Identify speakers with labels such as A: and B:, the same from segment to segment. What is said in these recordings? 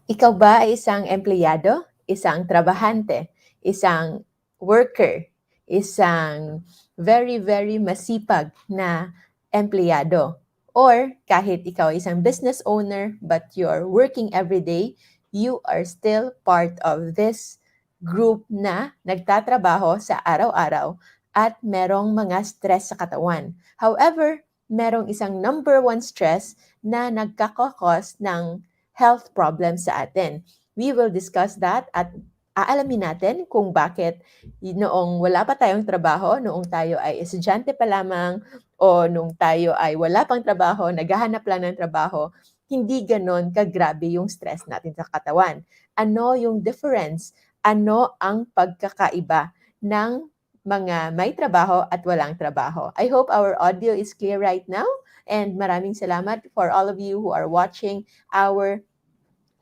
A: Ikaw ba ay isang empleyado, isang trabahante, isang worker, isang very, very masipag na empleyado? Or kahit ikaw ay isang business owner but you're working every day, you are still part of this group na nagtatrabaho sa araw-araw at merong mga stress sa katawan. However, merong isang number one stress na nagkakakos ng health problems sa atin. We will discuss that at aalamin natin kung bakit noong wala pa tayong trabaho, noong tayo ay estudyante pa lamang o noong tayo ay wala pang trabaho, naghahanap lang ng trabaho, hindi ganon kagrabe yung stress natin sa katawan. Ano yung difference? Ano ang pagkakaiba ng mga may trabaho at walang trabaho? I hope our audio is clear right now. And maraming salamat for all of you who are watching our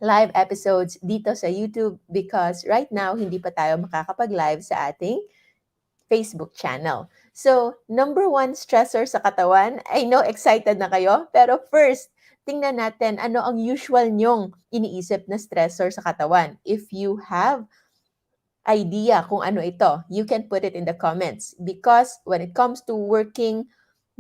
A: live episodes dito sa YouTube because right now, hindi pa tayo makakapag-live sa ating Facebook channel. So, number one stressor sa katawan, I know excited na kayo, pero first, tingnan natin ano ang usual nyong iniisip na stressor sa katawan. If you have idea kung ano ito, you can put it in the comments. Because when it comes to working,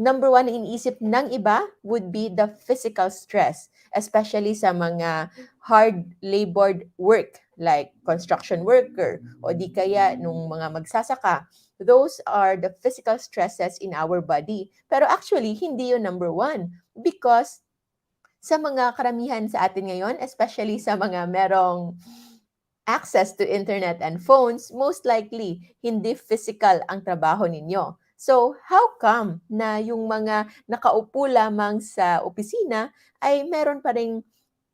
A: number one na iniisip ng iba would be the physical stress, especially sa mga hard labored work like construction worker o di kaya nung mga magsasaka. Those are the physical stresses in our body. Pero actually, hindi yun number one because sa mga karamihan sa atin ngayon, especially sa mga merong access to internet and phones, most likely, hindi physical ang trabaho ninyo. So, how come na yung mga nakaupo lamang sa opisina ay meron pa ring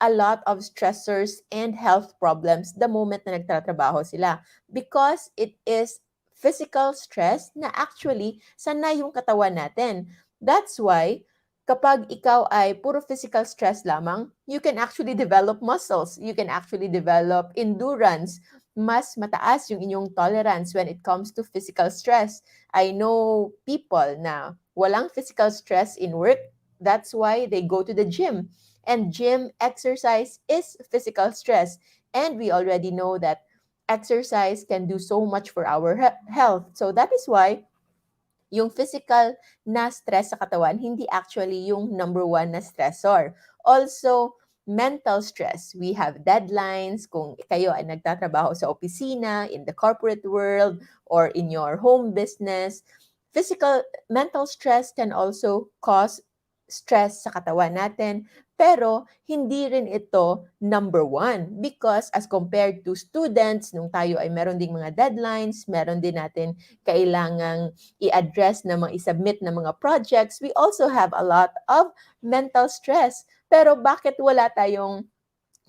A: a lot of stressors and health problems the moment na nagtatrabaho sila? Because it is physical stress na actually sanay yung katawan natin. That's why kapag ikaw ay puro physical stress lamang, you can actually develop muscles. You can actually develop endurance. Mas mataas yung inyong tolerance when it comes to physical stress. I know people na walang physical stress in work. That's why they go to the gym. And gym exercise is physical stress. And we already know that exercise can do so much for our health. So that is why yung physical na stress sa katawan, hindi actually yung number one na stressor. Also, mental stress. We have deadlines. Kung kayo ay nagtatrabaho sa opisina, in the corporate world, or in your home business, mental stress can also cause stress sa katawan natin. Pero, hindi rin ito number one because as compared to students, nung tayo ay meron ding mga deadlines, meron din natin kailangang i-address na mga i-submit na mga projects, we also have a lot of mental stress. Pero bakit wala tayong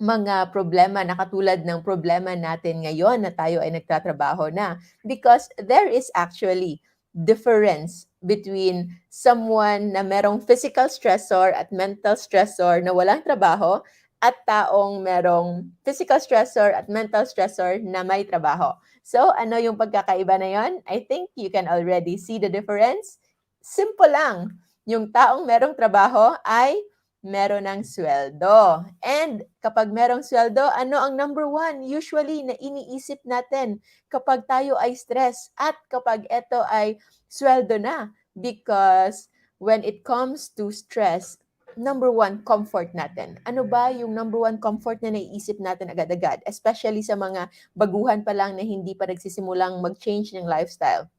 A: mga problema na katulad ng problema natin ngayon na tayo ay nagtatrabaho na? Because there is actually difference between someone na merong physical stressor at mental stressor na walang trabaho at taong merong physical stressor at mental stressor na may trabaho. So, ano yung pagkakaiba na yon? I think you can already see the difference. Simple lang. Yung taong merong trabaho ay meron ng sweldo. And kapag merong sweldo, ano ang number one? Usually, na iniisip natin kapag tayo ay stress at kapag ito ay sweldo na. Because when it comes to stress, number one, comfort natin. Ano ba yung number one comfort na naiisip natin agad-agad? Especially sa mga baguhan pa lang na hindi pa nagsisimulang mag-change ng lifestyle.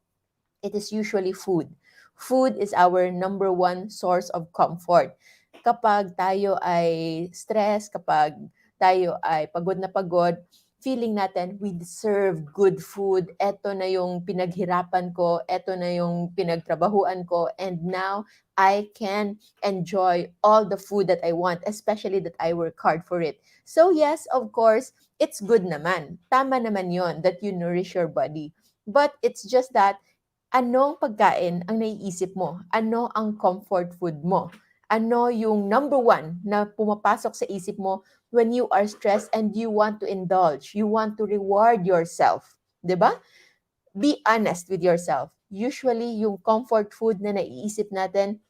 A: It is usually food. Food is our number one source of comfort. Kapag tayo ay stress, kapag tayo ay pagod na pagod, feeling natin we deserve good food. Ito na yung pinaghirapan ko, ito na yung pinagtrabahuan ko, and now I can enjoy all the food that I want, especially that I work hard for it. So yes, of course, it's good naman. Tama naman yon that you nourish your body. But it's just that anong pagkain ang naiisip mo? Ano ang comfort food mo? Ano yung number one na pumapasok sa isip mo when you are stressed and you want to indulge, you want to reward yourself? 'Di ba? Be honest with yourself. Usually, yung comfort food na naiisip natin,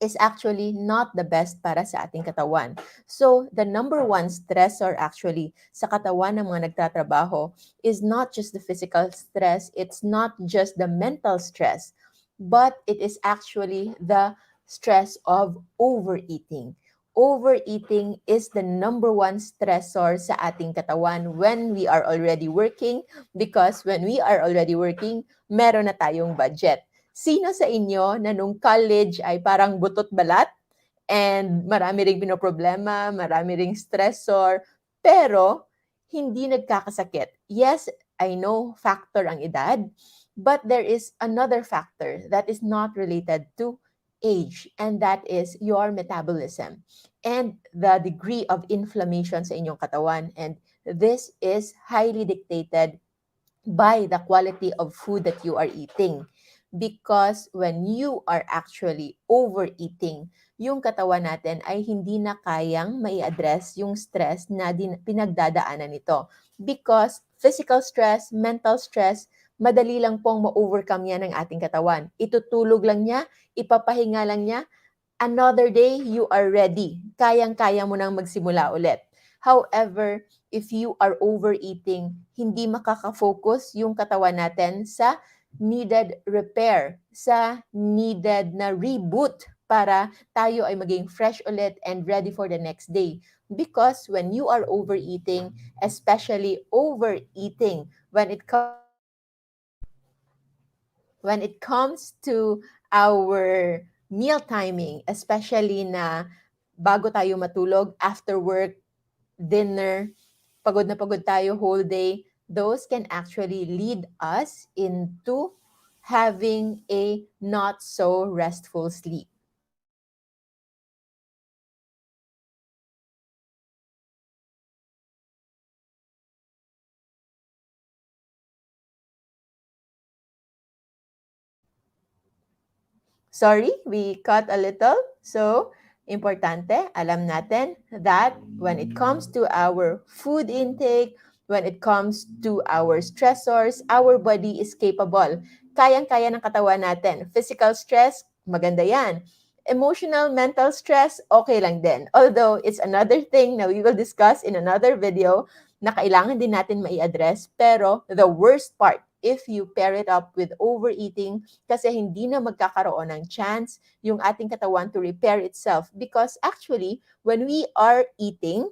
A: is actually not the best para sa ating katawan. So, the number one stressor actually sa katawan ng mga nagtatrabaho is not just the physical stress, it's not just the mental stress, but it is actually the stress of overeating. Overeating is the number one stressor sa ating katawan when we are already working, because when we are already working, meron na tayong budget. Sino sa inyo na nung college ay parang butot balat and marami ring pinoproblema, marami ring stressor, pero hindi nagkakasakit? Yes, I know factor ang edad, but there is another factor that is not related to age, and that is your metabolism and the degree of inflammation sa inyong katawan. And this is highly dictated by the quality of food that you are eating. Because when you are actually overeating, yung katawan natin ay hindi na kayang mai-address yung stress na pinagdadaanan nito. Because physical stress, mental stress, madali lang pong ma-overcome yan ng ating katawan. Itutulog lang niya, ipapahinga lang niya, another day, you are ready. Kayang-kaya mo nang magsimula ulit. However, if you are overeating, hindi makaka-focus yung katawan natin sa needed repair, sa needed na reboot para tayo ay maging fresh ulit and ready for the next day. Because when you are overeating, especially overeating when it comes to our meal timing, especially na bago tayo matulog, after work, dinner, pagod na pagod tayo whole day, those can actually lead us into having a not so restful sleep. Sorry, we cut a little. So, importante, alam natin that when it comes to our food intake, when it comes to our stressors, our body is capable. Kayang-kaya ng katawan natin. Physical stress, maganda yan. Emotional, mental stress, okay lang din. Although, it's another thing na we will discuss in another video na kailangan din natin mai-address. Pero, the worst part, if you pair it up with overeating, kasi hindi na magkakaroon ng chance yung ating katawan to repair itself. Because actually, when we are eating,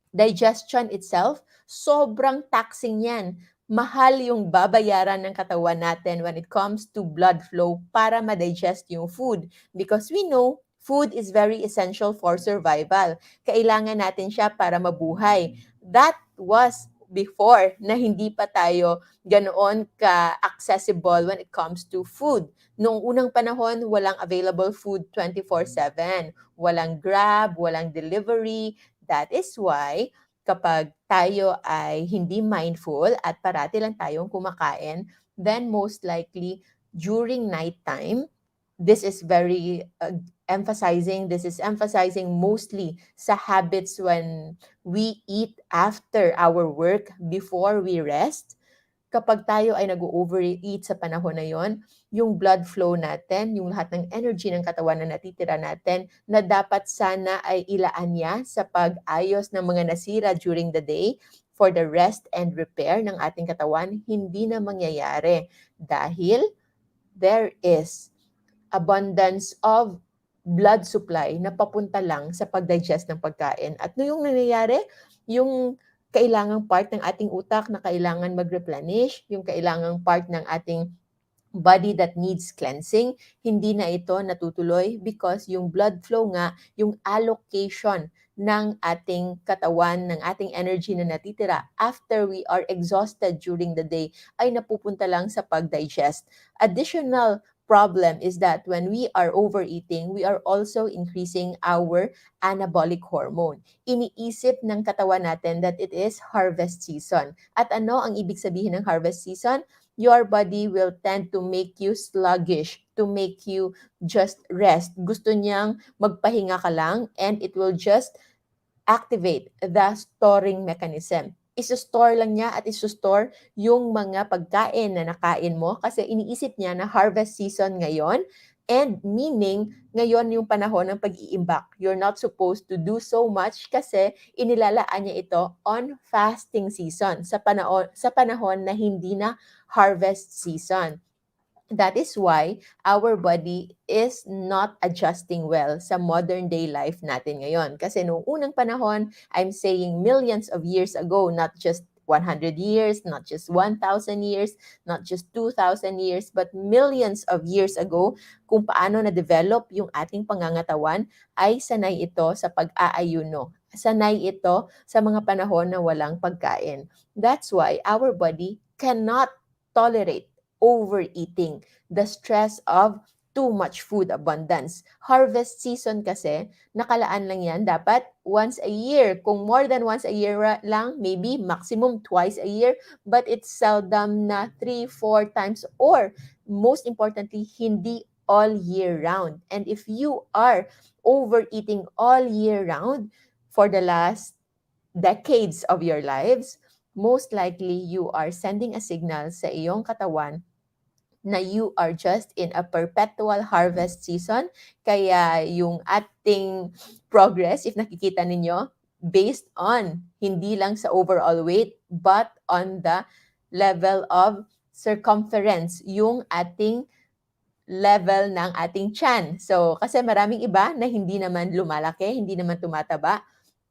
A: digestion itself, sobrang taxing yan. Mahal yung babayaran ng katawan natin when it comes to blood flow para ma-digest yung food. Because we know food is very essential for survival. Kailangan natin siya para mabuhay. That was before na hindi pa tayo ganoon ka-accessible when it comes to food. Noong unang panahon, walang available food 24/7. Walang Grab, walang delivery. That is why kapag tayo ay hindi mindful at parati lang tayong kumakain, then most likely during nighttime, this is emphasizing mostly sa habits when we eat after our work before we rest. Kapag tayo ay nag-overeat sa panahon na yon, yung blood flow natin, yung lahat ng energy ng katawan na natitira natin, na dapat sana ay ilaan niya sa pag-ayos ng mga nasira during the day for the rest and repair ng ating katawan, hindi na mangyayari dahil there is abundance of blood supply na papunta lang sa pag-digest ng pagkain. At yung nangyayari, yung kailangang part ng ating utak na kailangan mag-replenish, yung kailangang part ng ating body that needs cleansing, hindi na ito natutuloy because yung blood flow nga, yung allocation ng ating katawan, ng ating energy na natitira after we are exhausted during the day ay napupunta lang sa pag-digest. Additional problem is that when we are overeating, we are also increasing our anabolic hormone. Iniisip ng katawan natin that it is harvest season. At ano ang ibig sabihin ng harvest season? Your body will tend to make you sluggish, to make you just rest. Gusto niyang magpahinga ka lang and it will just activate the storing mechanism. Iso-store lang niya at iso-store yung mga pagkain na nakain mo kasi iniisip niya na harvest season ngayon, And meaning, ngayon yung panahon ng pag-iimbak. You're not supposed to do so much kasi inilalaan niya ito on fasting season, sa panahon na hindi na harvest season. That is why our body is not adjusting well sa modern day life natin ngayon. Kasi noong unang panahon, I'm saying millions of years ago, not just 100 years, not just 1,000 years, not just 2,000 years, but millions of years ago, kung paano na-develop yung ating pangangatawan, ay sanay ito sa pag-aayuno. Sanay ito sa mga panahon na walang pagkain. That's why our body cannot tolerate overeating, the stress of too much food abundance. Harvest season kasi, nakalaan lang yan, dapat once a year. Kung more than once a year lang, maybe maximum twice a year, but it's seldom na 3-4 times, or most importantly, hindi all year round. And if you are overeating all year round for the last decades of your lives, most likely you are sending a signal sa iyong katawan na you are just in a perpetual harvest season. Kaya yung ating progress, if nakikita ninyo, based on hindi lang sa overall weight, but on the level of circumference, yung ating level ng ating tiyan. So, kasi maraming iba na hindi naman lumalaki, hindi naman tumataba,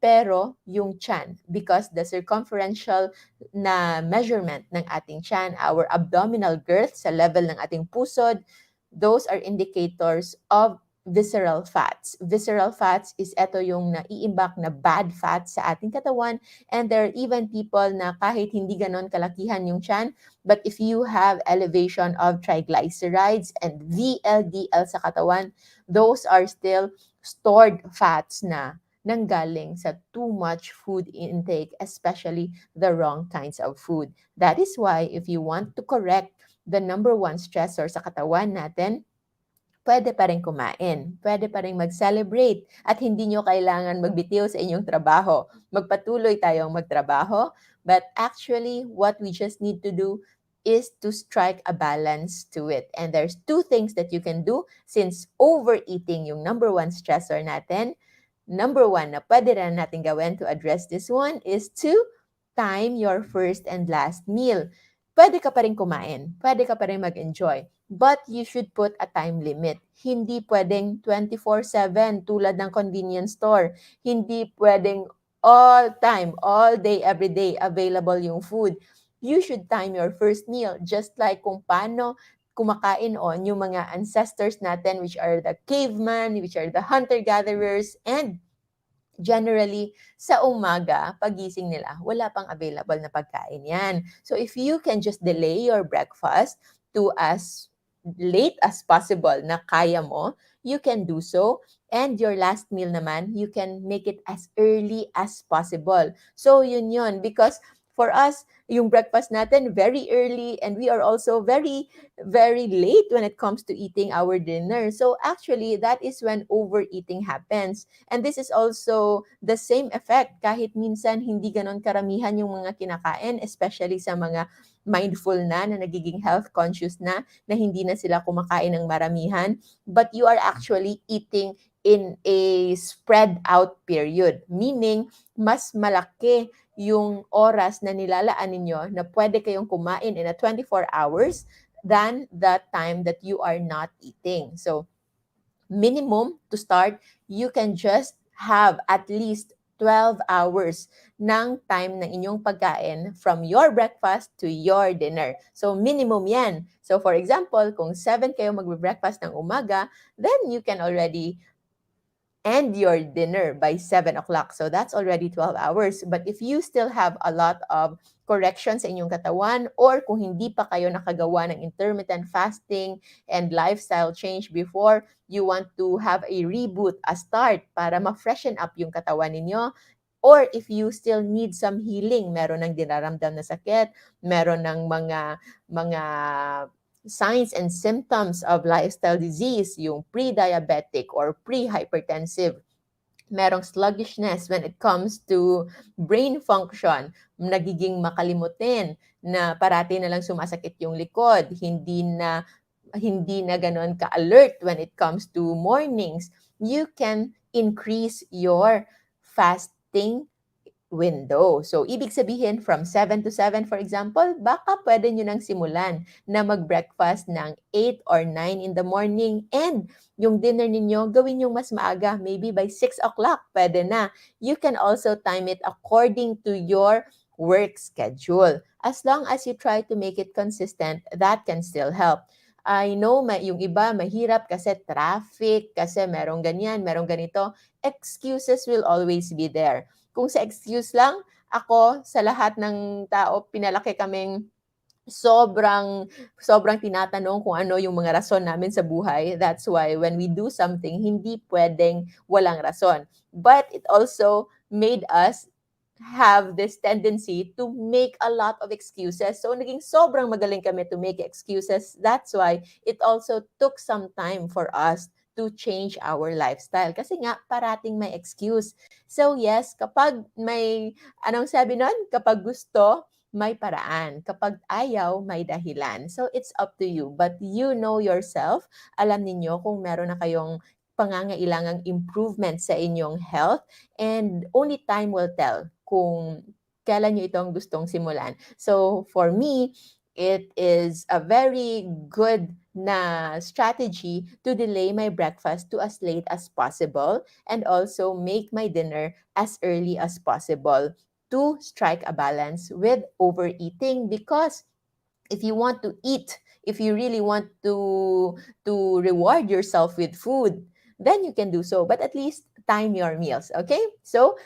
A: pero yung tiyan, because the circumferential na measurement ng ating tiyan, our abdominal girth sa level ng ating pusod, those are indicators of visceral fats. Visceral fats is ito yung naiimbak na bad fats sa ating katawan, and there are even people na kahit hindi ganon kalakihan yung tiyan, but if you have elevation of triglycerides and VLDL sa katawan, those are still stored fats na nanggaling sa too much food intake, especially the wrong kinds of food. That is why if you want to correct the number one stressor sa katawan natin, pwede pa rin kumain, pwede pa rin mag-celebrate, at hindi nyo kailangan magbitiw sa inyong trabaho. Magpatuloy tayong magtrabaho, but actually, what we just need to do is to strike a balance to it. And there's two things that you can do since overeating yung number one stressor natin. Number one na pwede rin natin gawin to address this one is to time your first and last meal. Pwede ka pa rin kumain, pwede ka pa rin mag-enjoy, but you should put a time limit. Hindi pwedeng 24/7 tulad ng convenience store. Hindi pwedeng all time, all day, every day available yung food. You should time your first meal, just like kung paano kumakain on yung mga ancestors natin, which are the caveman, which are the hunter-gatherers, and generally, sa umaga, pagising nila, wala pang available na pagkain yan. So if you can just delay your breakfast to as late as possible na kaya mo, you can do so. And your last meal naman, you can make it as early as possible. So yun yun. Because for us, yung breakfast natin very early, and we are also very, very late when it comes to eating our dinner. So actually, that is when overeating happens. And this is also the same effect kahit minsan hindi ganon karamihan yung mga kinakain, especially sa mga mindful na nagiging health conscious na hindi na sila kumakain ng maramihan, but you are actually eating in a spread out period, meaning mas malaki yung oras na nilalaan ninyo na pwede kayong kumain in a 24 hours than the time that you are not eating. So minimum to start, you can just have at least 12 hours ng time ng inyong pagkain from your breakfast to your dinner. So, minimum yan. So, for example, kung 7 kayo mag-breakfast ng umaga, then you can already end your dinner by 7 o'clock. So, that's already 12 hours. But if you still have a lot of corrections sa inyong katawan, or kung hindi pa kayo nakagawa ng intermittent fasting and lifestyle change before, you want to have a reboot, a start para ma-freshen up yung katawan ninyo, or if you still need some healing, meron ng dinaramdam na sakit, meron ng mga signs and symptoms of lifestyle disease, yung pre-diabetic or pre-hypertensive, merong sluggishness when it comes to brain function, nagiging makalimutin, na parati na lang sumasakit yung likod, hindi na hindi na ganon ka-alert when it comes to mornings, you can increase your fasting window. So, ibig sabihin, from 7 to 7, for example, baka pwede nyo nang simulan na mag-breakfast ng 8 or 9 in the morning, and yung dinner ninyo, gawin yung mas maaga, maybe by 6 o'clock, pwede na. You can also time it according to your work schedule. As long as you try to make it consistent, that can still help. I know yung iba mahirap kasi traffic, kasi merong ganyan, merong ganito. Excuses will always be there. Kung sa excuse lang, ako, sa lahat ng tao, pinalaki kaming sobrang sobrang tinatanong kung ano yung mga rason namin sa buhay. That's why when we do something, hindi pwedeng walang rason. But it also made us have this tendency to make a lot of excuses. So, naging sobrang magaling kami to make excuses. That's why it also took some time for us to change our lifestyle. Kasi nga, parating may excuse. So, yes, kapag may, anong sabi nun? Kapag gusto, may paraan. Kapag ayaw, may dahilan. So, it's up to you. But you know yourself. Alam ninyo kung meron na kayong pangangailangang improvement sa inyong health, and only time will tell kung kailan nyo itong gustong simulan. So, for me, it is a very good na strategy to delay my breakfast to as late as possible, and also make my dinner as early as possible to strike a balance with overeating. Because if you want to eat, if you really want to reward yourself with food, then you can do so. But at least time your meals, okay? So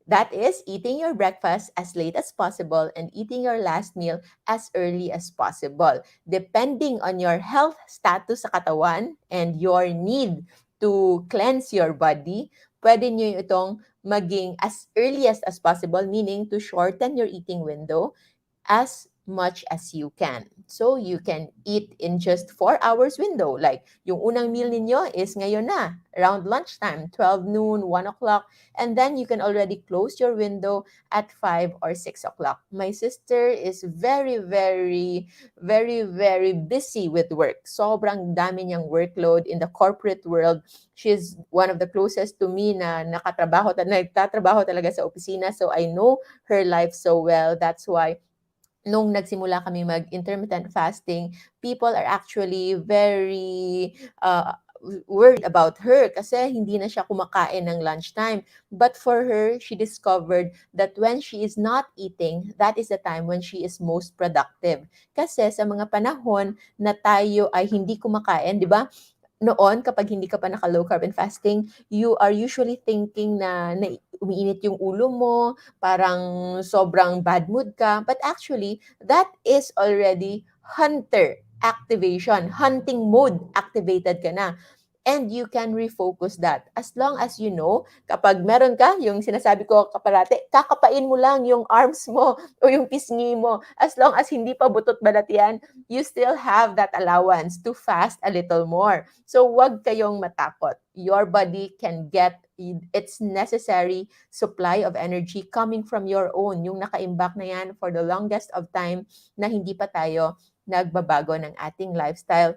A: that is eating your breakfast as late as possible and eating your last meal as early as possible. Depending on your health status sa katawan and your need to cleanse your body, pwede nyo itong maging as early as possible, meaning to shorten your eating window as much as you can. So, you can eat in just 4 hours window. Like, yung unang meal ninyo is ngayon na, around lunchtime, 12 noon, 1 o'clock, and then you can already close your window at 5 or 6 o'clock. My sister is very, very, very, very busy with work. Sobrang dami niyang workload in the corporate world. She's one of the closest to me na nagtatrabaho talaga sa opisina. So, I know her life so well. That's why nung nagsimula kami mag-intermittent fasting, people are actually very worried about her kasi hindi na siya kumakain ng lunchtime. But for her, she discovered that when she is not eating, that is the time when she is most productive. Kasi sa mga panahon na tayo ay hindi kumakain, di ba? Noon, kapag hindi ka pa naka-low carb and fasting, you are usually thinking na umiinit yung ulo mo, parang sobrang bad mood ka. But actually, that is already hunter activation, hunting mode activated ka na. And you can refocus that. As long as you know, kapag meron ka, yung sinasabi ko kaparate, kakapain mo lang yung arms mo o yung pisngi mo. As long as hindi pa butot balat yan, you still have that allowance to fast a little more. So, wag kayong matakot. Your body can get its necessary supply of energy coming from your own. Yung nakaimbak na yan for the longest of time na hindi pa tayo nagbabago ng ating lifestyle.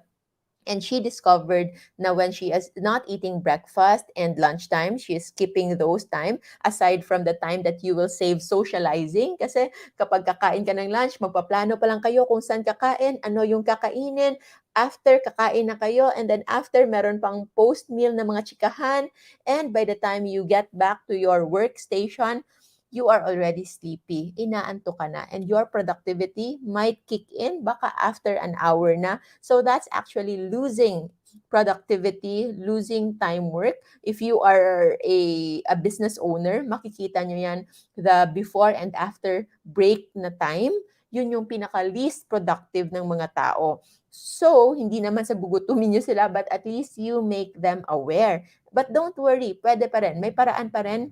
A: And she discovered na when she is not eating breakfast and lunchtime, she is skipping those time, aside from the time that you will save socializing. Kasi kapag kakain ka ng lunch, magpaplano pa lang kayo kung saan kakain, ano yung kakainin. After, kakain na kayo. And then after, meron pang post-meal na mga chikahan. And by the time you get back to your workstation, you are already sleepy, inaantok ka na, and your productivity might kick in baka after an hour na. So that's actually losing productivity, losing time work. If you are a business owner, makikita nyo yan, the before and after break na time, yun yung pinaka-least productive ng mga tao. So, hindi naman sa gugutumin nyo sila, but at least you make them aware. But don't worry, pwede pa rin. May paraan pa rin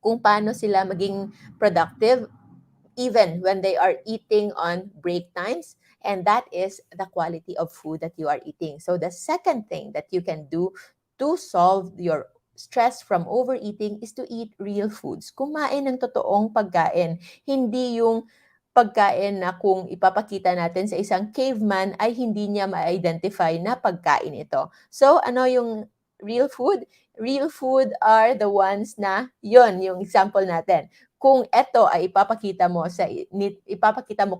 A: kung paano sila maging productive even when they are eating on break times, and that is the quality of food that you are eating. So the second thing that you can do to solve your stress from overeating is to eat real foods. Kumain ng totoong pagkain, hindi yung pagkain na kung ipapakita natin sa isang caveman ay hindi niya ma-identify na pagkain ito. So, ano yung real food? Real food are the ones na, yon yung example natin. Kung ito ay ipapakita mo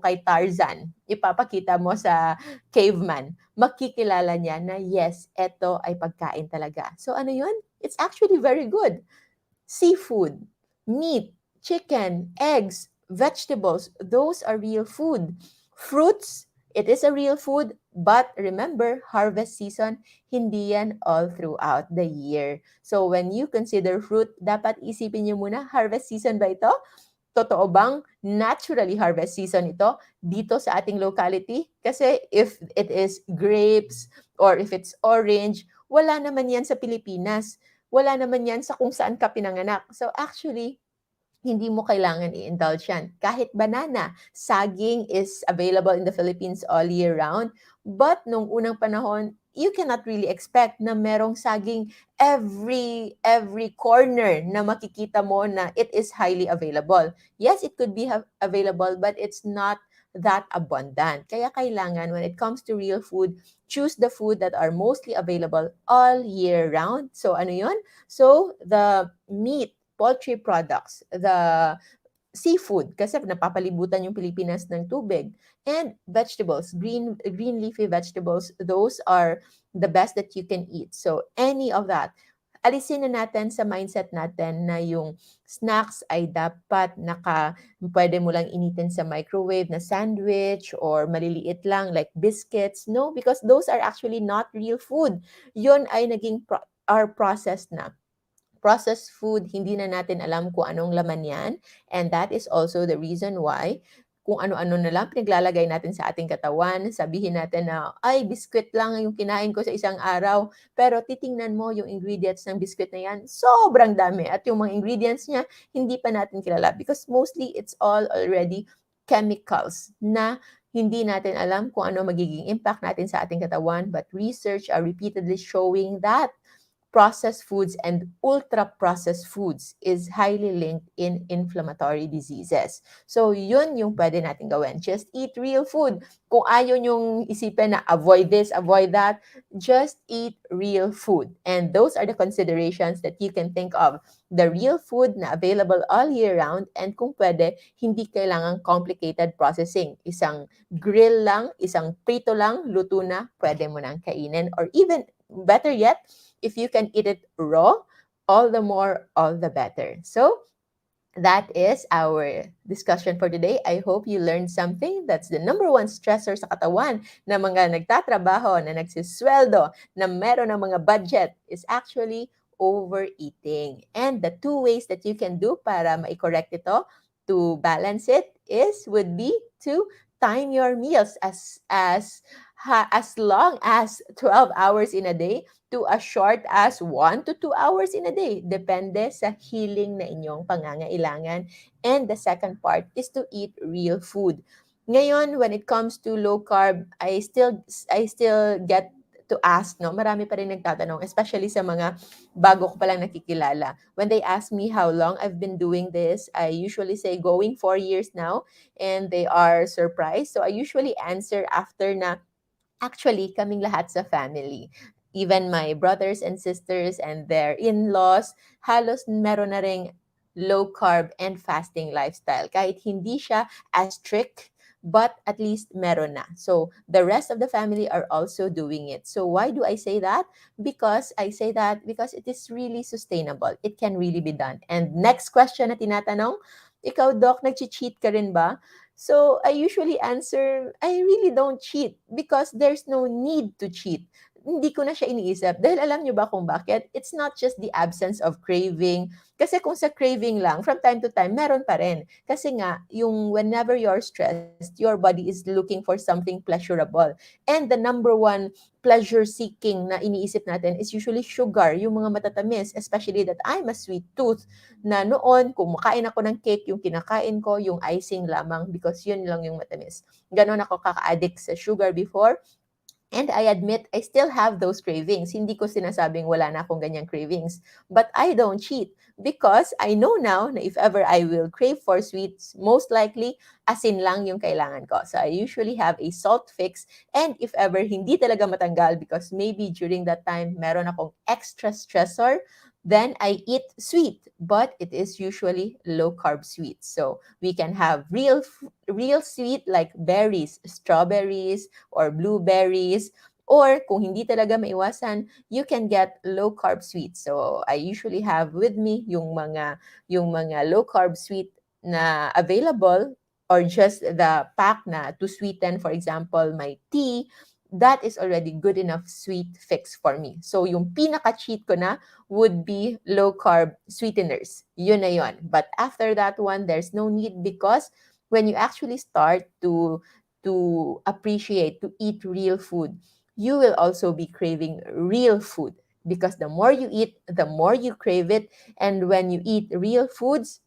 A: kay Tarzan, ipapakita mo sa caveman, makikilala niya na yes, ito ay pagkain talaga. So ano yun? It's actually very good. Seafood, meat, chicken, eggs, vegetables, those are real food. Fruits, it is a real food, but remember, harvest season, hindi yan all throughout the year. So when you consider fruit, dapat isipin niyo muna, harvest season ba ito? Totoo bang naturally harvest season ito dito sa ating locality? Kasi if it is grapes or if it's orange, wala naman yan sa Pilipinas. Wala naman yan sa kung saan ka pinanganak. So actually, hindi mo kailangan i-indulge yan. Kahit banana, saging is available in the Philippines all year round. But nung unang panahon, you cannot really expect na merong saging every corner na makikita mo na it is highly available. Yes, it could be available, but it's not that abundant. Kaya kailangan, when it comes to real food, choose the food that are mostly available all year round. So ano yun? So the meat, poultry products, the seafood, kasi napapalibutan yung Pilipinas ng tubig, and vegetables, green leafy vegetables, those are the best that you can eat. So any of that, alisin na natin sa mindset natin na yung snacks ay dapat pwede mo lang initin sa microwave na sandwich or maliliit lang like biscuits. No, because those are actually not real food. Yun ay naging our processed na. Processed food, hindi na natin alam kung anong laman yan. And that is also the reason why kung ano-ano na lang pinaglalagay natin sa ating katawan, sabihin natin na, ay, biskwit lang yung kinain ko sa isang araw. Pero titingnan mo yung ingredients ng biskwit na yan, sobrang dami. At yung mga ingredients niya, hindi pa natin kilala. Because mostly, it's all already chemicals na hindi natin alam kung ano magiging impact natin sa ating katawan. But research are repeatedly showing that processed foods and ultra-processed foods is highly linked in inflammatory diseases. So, yun yung pwede natin gawin. Just eat real food. Kung ayaw yung isipin na avoid this, avoid that, just eat real food. And those are the considerations that you can think of. The real food na available all year round, and kung pwede, hindi kailangan complicated processing. Isang grill lang, isang prito lang, luto na, pwede mo nang kainin. Or even, better yet, if you can eat it raw, all the more, all the better. So, that is our discussion for today. I hope you learned something. That's the number one stressor sa katawan na mga nagtatrabaho, na nagsisweldo, na meron ng mga budget is actually overeating. And the two ways that you can do para ma-correct ito, to balance it, would be to time your meals as long as 12 hours in a day to as short as 1 to 2 hours in a day. Depende sa healing na inyong pangangailangan. And the second part is to eat real food. Ngayon, when it comes to low carb, I still get to ask, no? Marami pa rin nagtatanong, especially sa mga bago ko palang nakikilala. When they ask me how long I've been doing this, I usually say going 4 years now, and they are surprised. So I usually answer after na, actually, kaming lahat sa family. Even my brothers and sisters and their in-laws, halos meron na ring low carb and fasting lifestyle. Kahit hindi siya as strict, but at least meron na. So the rest of the family are also doing it. So why do I say that? Because I say that because it is really sustainable. It can really be done. And next question na tinatanong, ikaw, Doc, nag-cheat ka rin ba? So I usually answer, I really don't cheat because there's no need to cheat. Hindi ko na siya iniisip. Dahil alam niyo ba kung bakit? It's not just the absence of craving. Kasi kung sa craving lang, from time to time, meron pa rin. Kasi nga, yung whenever you're stressed, your body is looking for something pleasurable. And the number one pleasure-seeking na iniisip natin is usually sugar, yung mga matatamis, especially that I'm a sweet tooth, na noon, kung makain ako ng cake, yung kinakain ko, yung icing lamang because yun lang yung matamis. Ganon ako kaka-addict sa sugar before. And I admit, I still have those cravings. Hindi ko sinasabing wala na akong ganyang cravings. But I don't cheat because I know now na if ever I will crave for sweets, most likely, asin lang yung kailangan ko. So I usually have a salt fix. And if ever hindi talaga matanggal because maybe during that time, meron akong extra stressor, then I eat sweet, but it is usually low carb sweets. So we can have real sweet like berries, strawberries, or blueberries, or kung hindi talaga maiwasan, you can get low carb sweets. So I usually have with me yung mga low carb sweet na available, or just the pack na to sweeten, for example, my tea. That is already good enough sweet fix for me. So yung pinaka-cheat ko na would be low carb sweeteners. Yun na yun. But after that one, there's no need, because when you actually start to appreciate, to eat real food, you will also be craving real food, because the more you eat, the more you crave it. And when you eat real foods,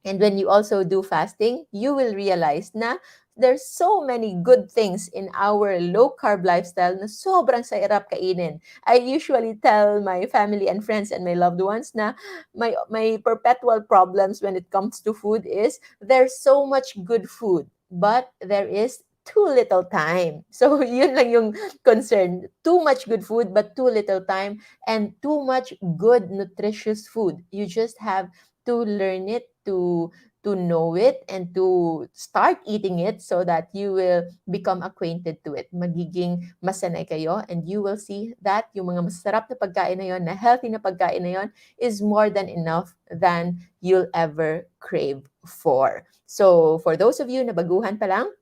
A: and when you also do fasting, you will realize na there's so many good things in our low carb lifestyle na sobrang sarap kainin. I usually tell my family and friends and my loved ones na my perpetual problems when it comes to food is there's so much good food, but there is too little time. So yun lang yung concern. Too much good food but too little time, and too much good nutritious food. You just have to learn it, to know it, and to start eating it so that you will become acquainted to it. Magiging masanay kayo, and you will see that yung mga masarap na pagkain na yon, na healthy na pagkain na yon, is more than enough than you'll ever crave for. So for those of you na baguhan pa lang,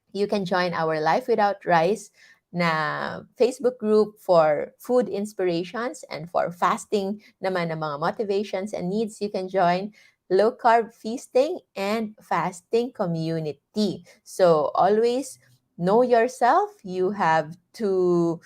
A: you can join our Life Without Rice na Facebook group for food inspirations, and for fasting naman ng mga motivations and needs. You can join Low Carb Feasting and Fasting Community. So always know yourself. You have to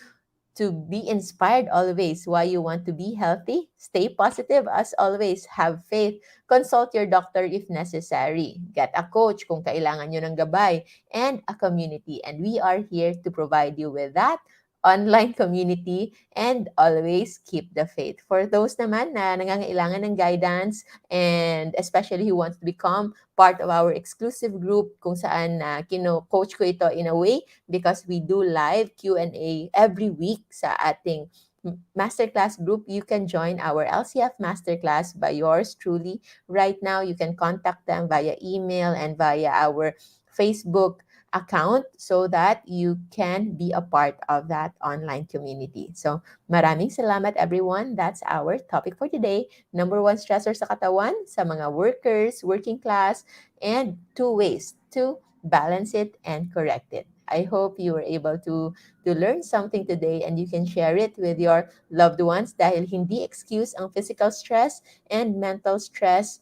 A: be inspired always why you want to be healthy. Stay positive as always. Have faith. Consult your doctor if necessary. Get a coach kung kailangan nyo ng gabay, and a community. And we are here to provide you with that online community, and always keep the faith. For those naman na nangangailangan ng guidance, and especially who wants to become part of our exclusive group kung saan kino-coach ko ito in a way, because we do live Q&A every week sa ating masterclass group. You can join our LCF Masterclass by yours truly. Right now, you can contact them via email and via our Facebook account so that you can be a part of that online community. So, maraming salamat everyone. That's our topic for today. Number one stressor sa katawan, sa mga workers, working class, and 2 ways to balance it and correct it. I hope you were able to learn something today, and you can share it with your loved ones, dahil hindi excuse ang physical stress and mental stress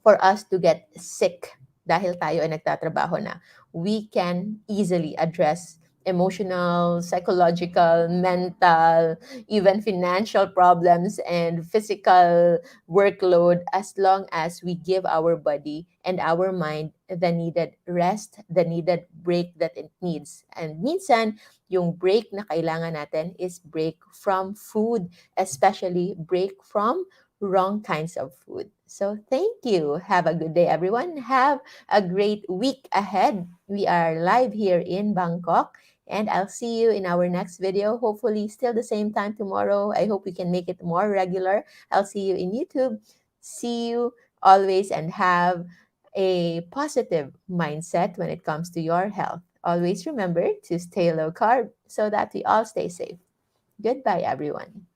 A: for us to get sick dahil tayo ay nagtatrabaho na. We can easily address emotional, psychological, mental, even financial problems and physical workload, as long as we give our body and our mind the needed rest, the needed break that it needs. And minsan, yung break na kailangan natin is break from food, especially break from wrong kinds of food. So thank you. Have a good day, everyone. Have a great week ahead. We are live here in Bangkok, and I'll see you in our next video. Hopefully, still the same time tomorrow. I hope we can make it more regular. I'll see you in YouTube. See you always, and have a positive mindset when it comes to your health. Always remember to stay low carb so that we all stay safe. Goodbye, everyone.